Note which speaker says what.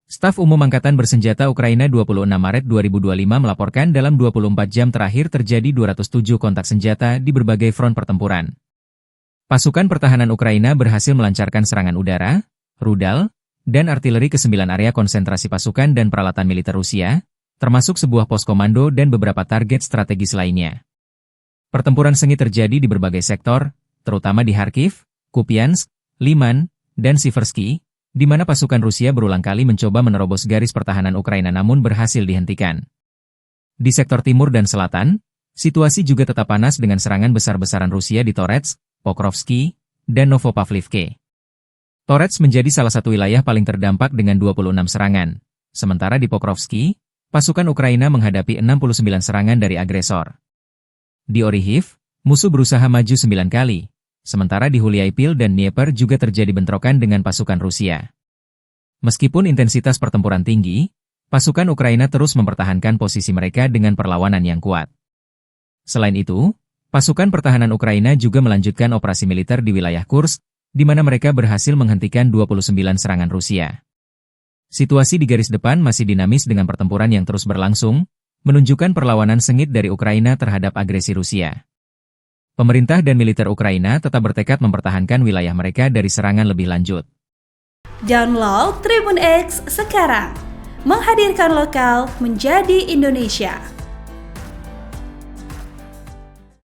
Speaker 1: Staf Umum Angkatan Bersenjata Ukraina 26 Maret 2025 melaporkan dalam 24 jam terakhir terjadi 207 kontak senjata di berbagai front pertempuran. Pasukan pertahanan Ukraina berhasil melancarkan serangan udara, rudal, dan artileri ke 9 area konsentrasi pasukan dan peralatan militer Rusia, termasuk sebuah pos komando dan beberapa target strategis lainnya. Pertempuran sengit terjadi di berbagai sektor, terutama di Kharkiv, Kupiansk, Liman, dan Siversky, di mana pasukan Rusia berulang kali mencoba menerobos garis pertahanan Ukraina namun berhasil dihentikan. Di sektor timur dan selatan, situasi juga tetap panas dengan serangan besar-besaran Rusia di Toretsk, Pokrovsky, dan Novopavlivke. Toretsk menjadi salah satu wilayah paling terdampak dengan 26 serangan. Sementara di Pokrovsky, pasukan Ukraina menghadapi 69 serangan dari agresor. Di Orihiv, musuh berusaha maju 9 kali. Sementara di Huliaipil dan Dnieper juga terjadi bentrokan dengan pasukan Rusia. Meskipun intensitas pertempuran tinggi, pasukan Ukraina terus mempertahankan posisi mereka dengan perlawanan yang kuat. Selain itu, pasukan pertahanan Ukraina juga melanjutkan operasi militer di wilayah Kursk, di mana mereka berhasil menghentikan 29 serangan Rusia. Situasi di garis depan masih dinamis dengan pertempuran yang terus berlangsung, menunjukkan perlawanan sengit dari Ukraina terhadap agresi Rusia. Pemerintah dan militer Ukraina tetap bertekad mempertahankan wilayah mereka dari serangan lebih lanjut.
Speaker 2: Download Tribun X sekarang, menghadirkan lokal menjadi Indonesia.